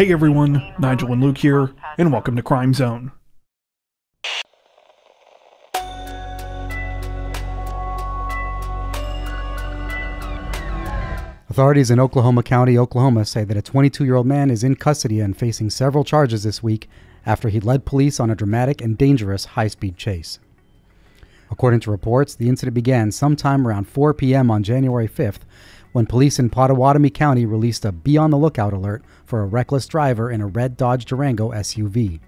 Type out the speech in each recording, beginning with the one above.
Hey everyone, Nigel and Luke here, and welcome to Crime Zone. Authorities in Oklahoma County, Oklahoma say that a 22-year-old man is in custody and facing several charges this week after he led police on a dramatic and dangerous high-speed chase. According to reports, the incident began sometime around 4 p.m. on January 5th when police in Pottawatomie County released a be-on-the-lookout alert for a reckless driver in a red Dodge Durango SUV.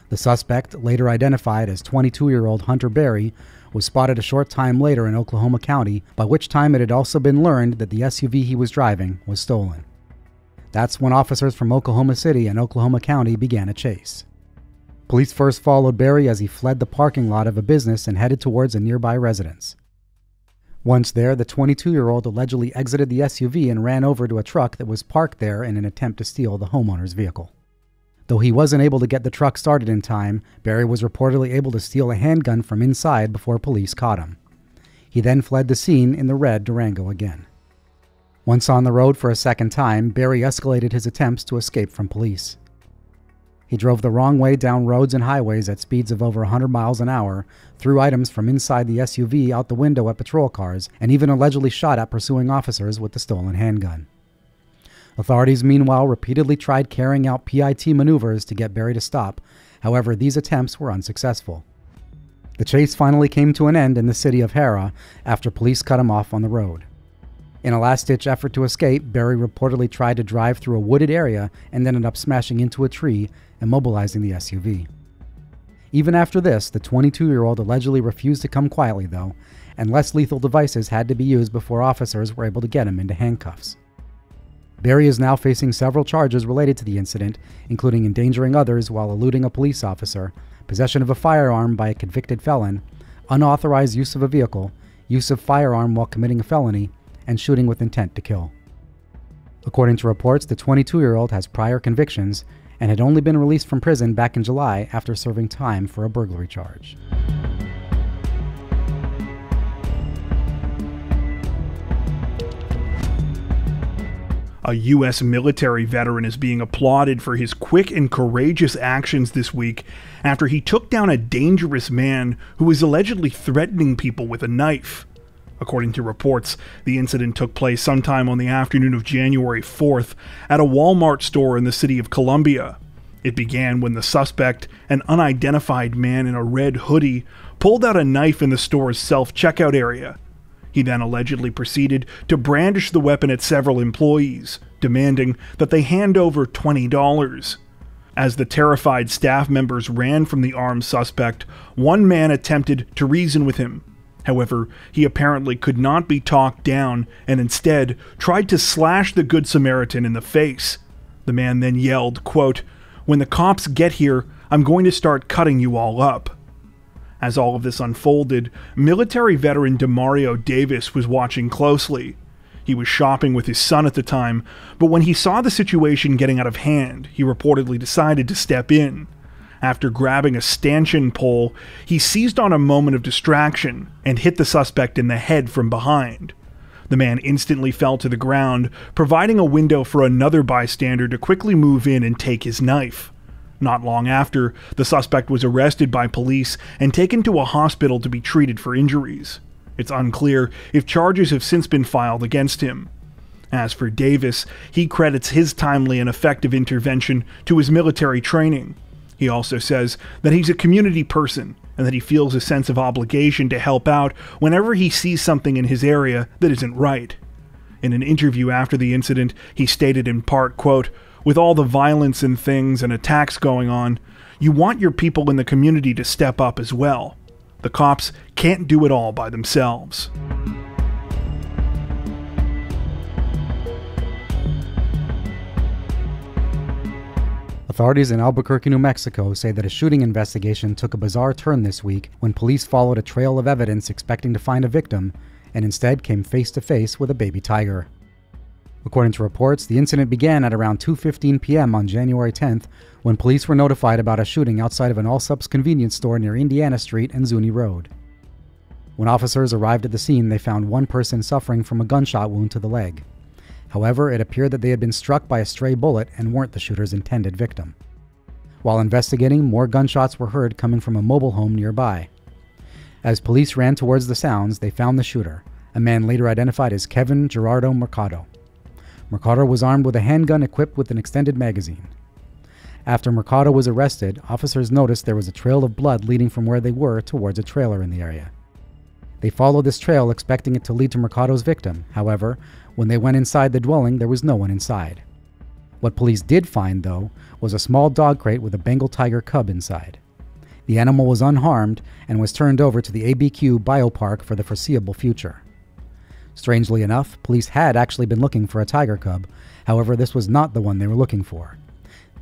The suspect, later identified as 22-year-old Hunter Berry, was spotted a short time later in Oklahoma County, by which time it had also been learned that the SUV he was driving was stolen. That's when officers from Oklahoma City and Oklahoma County began a chase. Police first followed Berry as he fled the parking lot of a business and headed towards a nearby residence. Once there, the 22-year-old allegedly exited the SUV and ran over to a truck that was parked there in an attempt to steal the homeowner's vehicle. Though he wasn't able to get the truck started in time, Berry was reportedly able to steal a handgun from inside before police caught him. He then fled the scene in the red Durango again. Once on the road for a second time, Berry escalated his attempts to escape from police. He drove the wrong way down roads and highways at speeds of over 100 miles an hour, threw items from inside the SUV out the window at patrol cars, and even allegedly shot at pursuing officers with the stolen handgun. Authorities, meanwhile, repeatedly tried carrying out PIT maneuvers to get Berry to stop. However, these attempts were unsuccessful. The chase finally came to an end in the city of Harrah after police cut him off on the road. In a last-ditch effort to escape, Berry reportedly tried to drive through a wooded area and ended up smashing into a tree, immobilizing the SUV. Even after this, the 22-year-old allegedly refused to come quietly, though, and less lethal devices had to be used before officers were able to get him into handcuffs. Berry is now facing several charges related to the incident, including endangering others while eluding a police officer, possession of a firearm by a convicted felon, unauthorized use of a vehicle, use of firearm while committing a felony, and shooting with intent to kill. According to reports, the 22-year-old has prior convictions and had only been released from prison back in July after serving time for a burglary charge. A U.S. military veteran is being applauded for his quick and courageous actions this week after he took down a dangerous man who was allegedly threatening people with a knife. According to reports, the incident took place sometime on the afternoon of January 4th at a Walmart store in the city of Columbia. It began when the suspect, an unidentified man in a red hoodie, pulled out a knife in the store's self-checkout area. He then allegedly proceeded to brandish the weapon at several employees, demanding that they hand over $20. As the terrified staff members ran from the armed suspect, one man attempted to reason with him. However, he apparently could not be talked down and instead tried to slash the Good Samaritan in the face. The man then yelled, quote, "When the cops get here, I'm going to start cutting you all up." As all of this unfolded, military veteran Demario Davis was watching closely. He was shopping with his son at the time, but when he saw the situation getting out of hand, he reportedly decided to step in. After grabbing a stanchion pole, he seized on a moment of distraction and hit the suspect in the head from behind. The man instantly fell to the ground, providing a window for another bystander to quickly move in and take his knife. Not long after, the suspect was arrested by police and taken to a hospital to be treated for injuries. It's unclear if charges have since been filed against him. As for Davis, he credits his timely and effective intervention to his military training. He also says that he's a community person and that he feels a sense of obligation to help out whenever he sees something in his area that isn't right. In an interview after the incident, he stated in part, quote, "With all the violence and things and attacks going on, you want your people in the community to step up as well. The cops can't do it all by themselves." Authorities in Albuquerque, New Mexico say that a shooting investigation took a bizarre turn this week when police followed a trail of evidence expecting to find a victim and instead came face to face with a baby tiger. According to reports, the incident began at around 2:15 p.m. on January 10th when police were notified about a shooting outside of an Allsup's convenience store near Indiana Street and Zuni Road. When officers arrived at the scene, they found one person suffering from a gunshot wound to the leg. However, it appeared that they had been struck by a stray bullet and weren't the shooter's intended victim. While investigating, more gunshots were heard coming from a mobile home nearby. As police ran towards the sounds, they found the shooter, a man later identified as Kevin Gerardo Mercado. Mercado was armed with a handgun equipped with an extended magazine. After Mercado was arrested, officers noticed there was a trail of blood leading from where they were towards a trailer in the area. They followed this trail expecting it to lead to Mercado's victim. However, when they went inside the dwelling, there was no one inside. What police did find, though, was a small dog crate with a Bengal tiger cub inside. The animal was unharmed and was turned over to the ABQ Biopark for the foreseeable future. Strangely enough, police had actually been looking for a tiger cub. However, this was not the one they were looking for.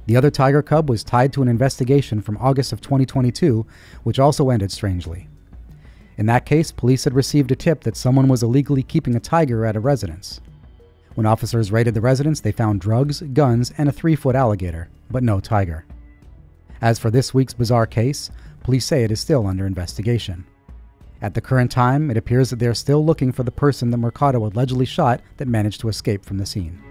The other tiger cub was tied to an investigation from August of 2022, which also ended strangely. In that case, police had received a tip that someone was illegally keeping a tiger at a residence. When officers raided the residence, they found drugs, guns, and a 3-foot alligator, but no tiger. As for this week's bizarre case, police say it is still under investigation. At the current time, it appears that they are still looking for the person that Mercado allegedly shot that managed to escape from the scene.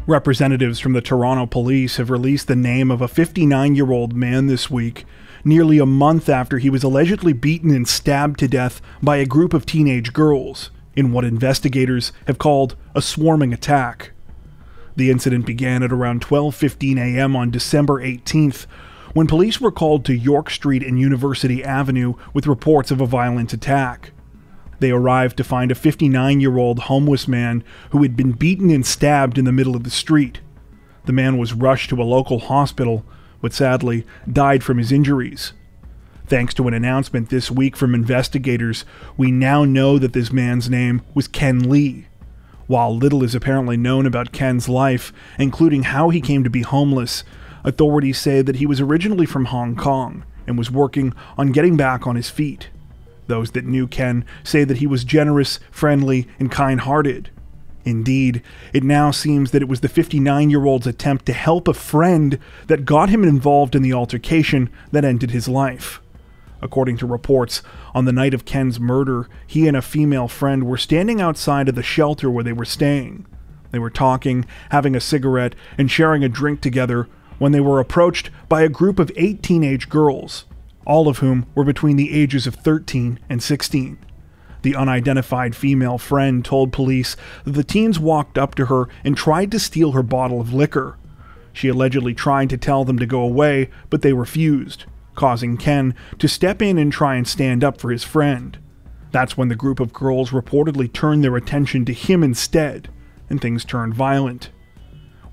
Representatives from the Toronto police have released the name of a 59-year-old man this week, nearly a month after he was allegedly beaten and stabbed to death by a group of teenage girls in what investigators have called a swarming attack. The incident began at around 12:15 a.m. on December 18th, when police were called to York Street and University Avenue with reports of a violent attack. They arrived to find a 59-year-old homeless man who had been beaten and stabbed in the middle of the street. The man was rushed to a local hospital, but sadly died from his injuries. Thanks to an announcement this week from investigators, we now know that this man's name was Ken Lee. While little is apparently known about Ken's life, including how he came to be homeless, authorities say that he was originally from Hong Kong and was working on getting back on his feet. Those that knew Ken say that he was generous, friendly, and kind-hearted. Indeed, it now seems that it was the 59-year-old's attempt to help a friend that got him involved in the altercation that ended his life. According to reports, on the night of Ken's murder, he and a female friend were standing outside of the shelter where they were staying. They were talking, having a cigarette, and sharing a drink together when they were approached by a group of 8 teenage girls, all of whom were between the ages of 13 and 16. The unidentified female friend told police that the teens walked up to her and tried to steal her bottle of liquor. She allegedly tried to tell them to go away, but they refused, causing Ken to step in and try and stand up for his friend. That's when the group of girls reportedly turned their attention to him instead, and things turned violent.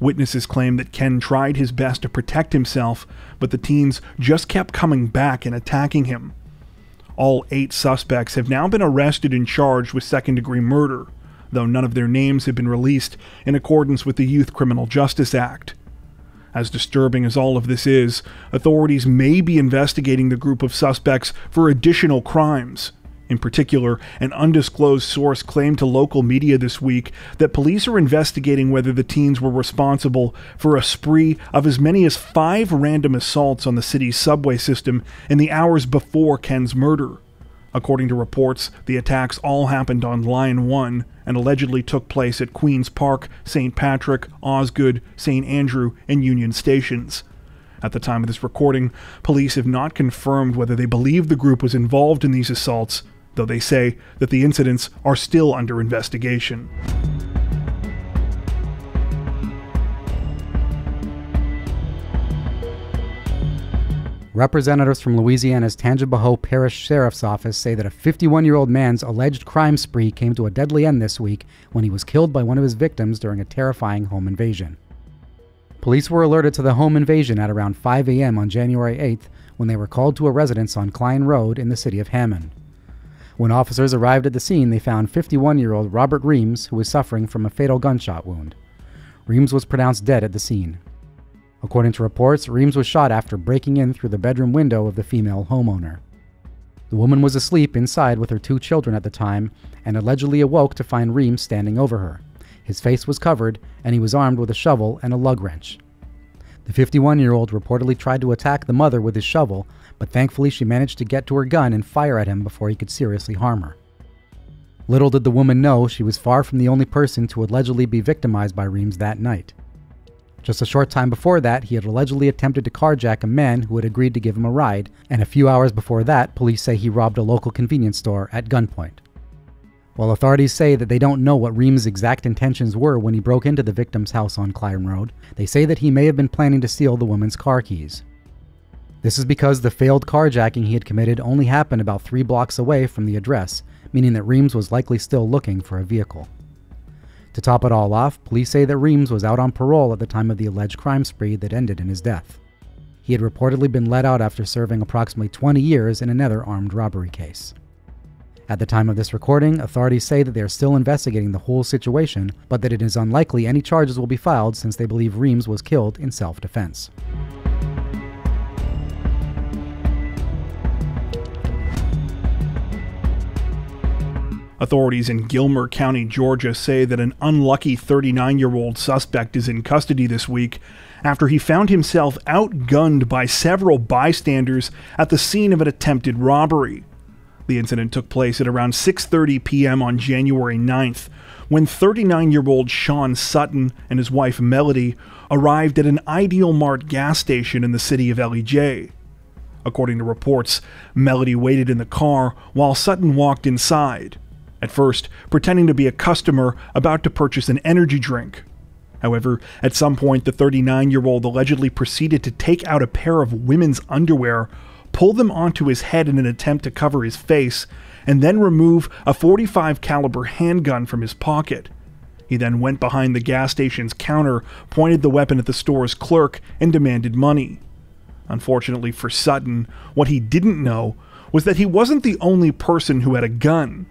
Witnesses claim that Ken tried his best to protect himself, but the teens just kept coming back and attacking him. All 8 suspects have now been arrested and charged with second-degree murder, though none of their names have been released in accordance with the Youth Criminal Justice Act. As disturbing as all of this is, authorities may be investigating the group of suspects for additional crimes. In particular, an undisclosed source claimed to local media this week that police are investigating whether the teens were responsible for a spree of as many as 5 random assaults on the city's subway system in the hours before Ken's murder. According to reports, the attacks all happened on Line 1 and allegedly took place at Queen's Park, St. Patrick, Osgood, St. Andrew, and Union stations. At the time of this recording, police have not confirmed whether they believe the group was involved in these assaults, though they say that the incidents are still under investigation. Representatives from Louisiana's Tangipahoa Parish Sheriff's Office say that a 51-year-old man's alleged crime spree came to a deadly end this week when he was killed by one of his victims during a terrifying home invasion. Police were alerted to the home invasion at around 5 a.m. on January 8th when they were called to a residence on Klein Road in the city of Hammond. When officers arrived at the scene, they found 51-year-old Robert Reams, who was suffering from a fatal gunshot wound. Reams was pronounced dead at the scene. According to reports, Reams was shot after breaking in through the bedroom window of the female homeowner. The woman was asleep inside with her 2 children at the time and allegedly awoke to find Reams standing over her. His face was covered, and he was armed with a shovel and a lug wrench. The 51-year-old reportedly tried to attack the mother with his shovel, but thankfully she managed to get to her gun and fire at him before he could seriously harm her. Little did the woman know she was far from the only person to allegedly be victimized by Reams that night. Just a short time before that, he had allegedly attempted to carjack a man who had agreed to give him a ride, and a few hours before that, police say he robbed a local convenience store at gunpoint. While authorities say that they don't know what Reams' exact intentions were when he broke into the victim's house on Clyde Road, they say that he may have been planning to steal the woman's car keys. This is because the failed carjacking he had committed only happened about 3 blocks away from the address, meaning that Reams was likely still looking for a vehicle. To top it all off, police say that Reams was out on parole at the time of the alleged crime spree that ended in his death. He had reportedly been let out after serving approximately 20 years in another armed robbery case. At the time of this recording, authorities say that they are still investigating the whole situation, but that it is unlikely any charges will be filed since they believe Reams was killed in self-defense. Authorities in Gilmer County, Georgia say that an unlucky 39-year-old suspect is in custody this week after he found himself outgunned by several bystanders at the scene of an attempted robbery. The incident took place at around 6:30 p.m. on January 9th, when 39-year-old Sean Sutton and his wife Melody arrived at an Ideal Mart gas station in the city of Ellijay. According to reports, Melody waited in the car while Sutton walked inside, at first pretending to be a customer about to purchase an energy drink. However, at some point the 39-year-old allegedly proceeded to take out a pair of women's underwear, pull them onto his head in an attempt to cover his face, and then remove a .45 caliber handgun from his pocket. He then went behind the gas station's counter, pointed the weapon at the store's clerk, and demanded money. Unfortunately for Sutton, what he didn't know was that he wasn't the only person who had a gun.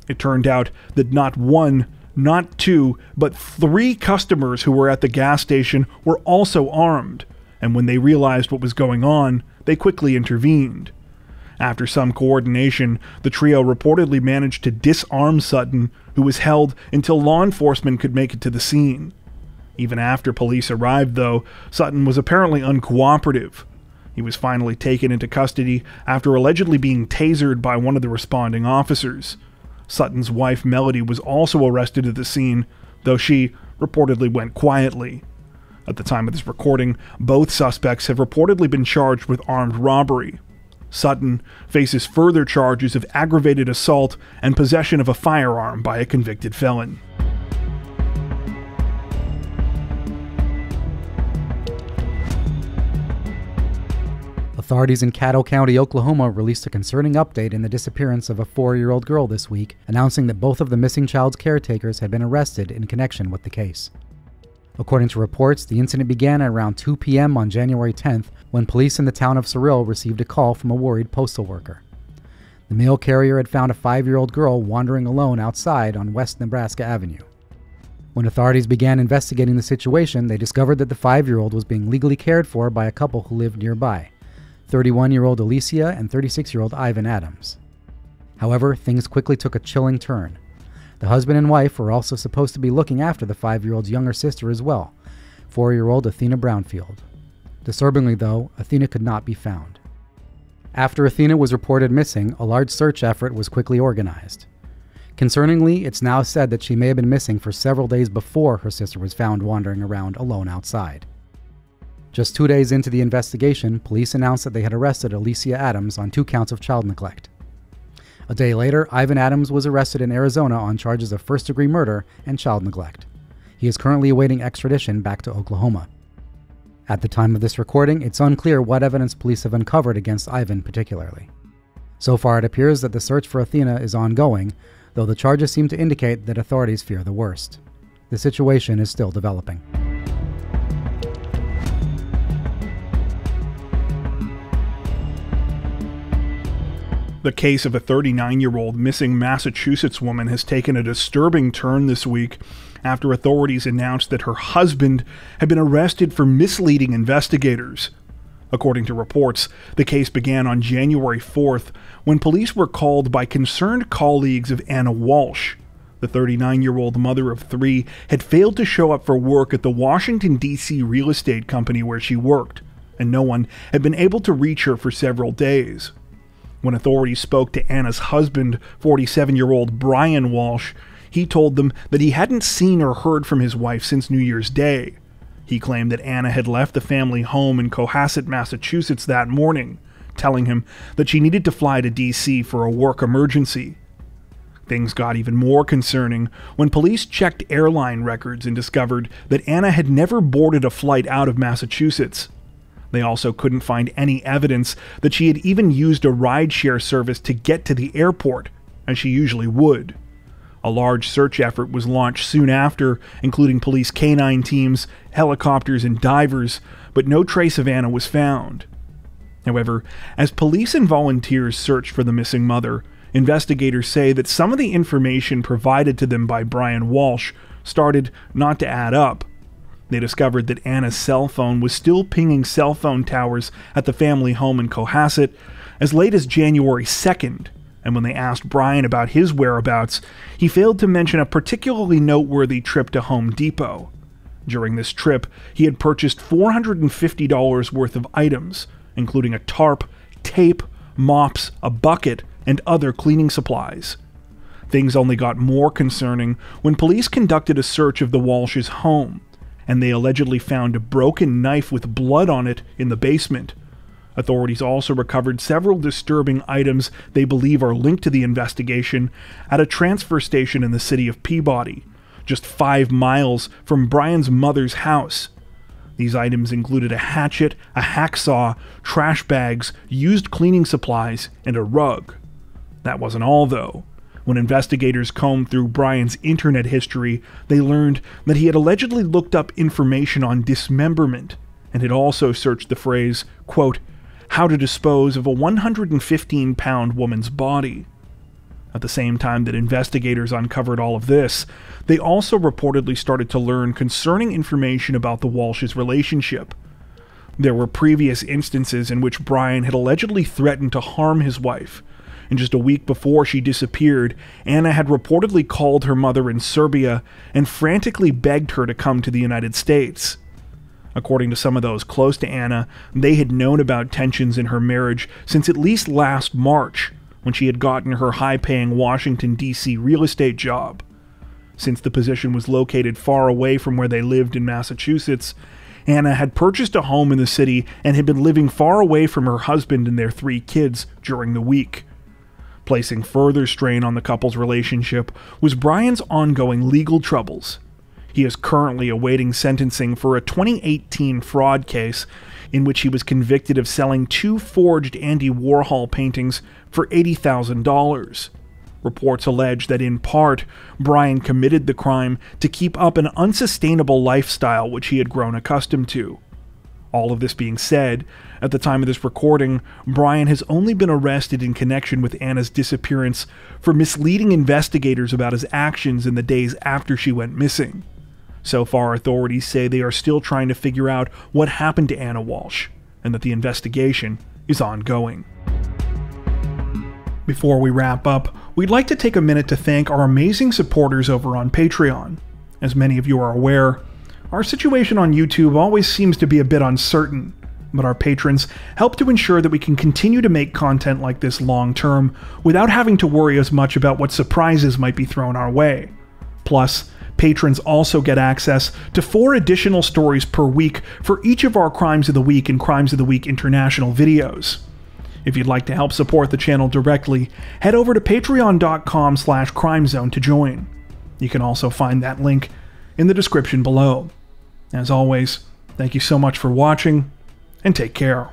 It turned out that not one, not two, but 3 customers who were at the gas station were also armed, and when they realized what was going on, they quickly intervened. After some coordination, the trio reportedly managed to disarm Sutton, who was held until law enforcement could make it to the scene. Even after police arrived, though, Sutton was apparently uncooperative. He was finally taken into custody after allegedly being tasered by one of the responding officers. Sutton's wife Melody was also arrested at the scene, though she reportedly went quietly. At the time of this recording, both suspects have reportedly been charged with armed robbery. Sutton faces further charges of aggravated assault and possession of a firearm by a convicted felon. Authorities in Caddo County, Oklahoma released a concerning update in the disappearance of a 4-year-old girl this week, announcing that both of the missing child's caretakers had been arrested in connection with the case. According to reports, the incident began at around 2 p.m. on January 10th when police in the town of Cyril received a call from a worried postal worker. The mail carrier had found a 5-year-old girl wandering alone outside on West Nebraska Avenue. When authorities began investigating the situation, they discovered that the 5-year-old was being legally cared for by a couple who lived nearby, 31-year-old Ellijay and 36-year-old Ivan Adams. However, things quickly took a chilling turn. The husband and wife were also supposed to be looking after the 5-year-old's younger sister as well, 4-year-old Athena Brownfield. Disturbingly, though, Athena could not be found. After Athena was reported missing, a large search effort was quickly organized. Concerningly, it's now said that she may have been missing for several days before her sister was found wandering around alone outside. Just 2 days into the investigation, police announced that they had arrested Ellijay Adams on 2 counts of child neglect. A day later, Ivan Adams was arrested in Arizona on charges of first-degree murder and child neglect. He is currently awaiting extradition back to Oklahoma. At the time of this recording, it's unclear what evidence police have uncovered against Ivan particularly. So far, it appears that the search for Athena is ongoing, though the charges seem to indicate that authorities fear the worst. The situation is still developing. The case of a 39-year-old missing Massachusetts woman has taken a disturbing turn this week after authorities announced that her husband had been arrested for misleading investigators. According to reports, the case began on January 4th when police were called by concerned colleagues of Anna Walsh. The 39-year-old mother of 3 had failed to show up for work at the Washington, D.C. real estate company where she worked, and no one had been able to reach her for several days. When authorities spoke to Anna's husband, 47-year-old Brian Walsh, he told them that he hadn't seen or heard from his wife since New Year's Day. He claimed that Anna had left the family home in Cohasset, Massachusetts that morning, telling him that she needed to fly to D.C. for a work emergency. Things got even more concerning when police checked airline records and discovered that Anna had never boarded a flight out of Massachusetts. They also couldn't find any evidence that she had even used a rideshare service to get to the airport, as she usually would. A large search effort was launched soon after, including police canine teams, helicopters, and divers, but no trace of Anna was found. However, as police and volunteers searched for the missing mother, investigators say that some of the information provided to them by Brian Walsh started not to add up. They discovered that Anna's cell phone was still pinging cell phone towers at the family home in Cohasset as late as January 2nd, and when they asked Brian about his whereabouts, he failed to mention a particularly noteworthy trip to Home Depot. During this trip, he had purchased $450 worth of items, including a tarp, tape, mops, a bucket, and other cleaning supplies. Things only got more concerning when police conducted a search of the Walsh's home, and they allegedly found a broken knife with blood on it in the basement. Authorities also recovered several disturbing items they believe are linked to the investigation at a transfer station in the city of Peabody, just 5 miles from Brian's mother's house. These items included a hatchet, a hacksaw, trash bags, used cleaning supplies, and a rug. That wasn't all, though. When investigators combed through Brian's internet history, they learned that he had allegedly looked up information on dismemberment and had also searched the phrase, quote, "how to dispose of a 115-pound woman's body." At the same time that investigators uncovered all of this, they also reportedly started to learn concerning information about the Walsh's relationship. There were previous instances in which Brian had allegedly threatened to harm his wife, and just a week before she disappeared, Anna had reportedly called her mother in Serbia and frantically begged her to come to the United States. According to some of those close to Anna, they had known about tensions in her marriage since at least last March, when she had gotten her high-paying Washington, D.C. real estate job. Since the position was located far away from where they lived in Massachusetts, Anna had purchased a home in the city and had been living far away from her husband and their 3 kids during the week. Placing further strain on the couple's relationship was Brian's ongoing legal troubles. He is currently awaiting sentencing for a 2018 fraud case in which he was convicted of selling 2 forged Andy Warhol paintings for $80,000. Reports allege that in part, Brian committed the crime to keep up an unsustainable lifestyle which he had grown accustomed to. All of this being said, at the time of this recording, Brian has only been arrested in connection with Anna's disappearance for misleading investigators about his actions in the days after she went missing. So far, authorities say they are still trying to figure out what happened to Anna Walsh, and that the investigation is ongoing. Before we wrap up, we'd like to take a minute to thank our amazing supporters over on Patreon. As many of you are aware, our situation on YouTube always seems to be a bit uncertain, but our patrons help to ensure that we can continue to make content like this long term without having to worry as much about what surprises might be thrown our way. Plus, patrons also get access to 4 additional stories per week for each of our Crimes of the Week and Crimes of the Week International videos. If you'd like to help support the channel directly, head over to patreon.com/crimezone to join. You can also find that link in the description below. As always, thank you so much for watching, and take care.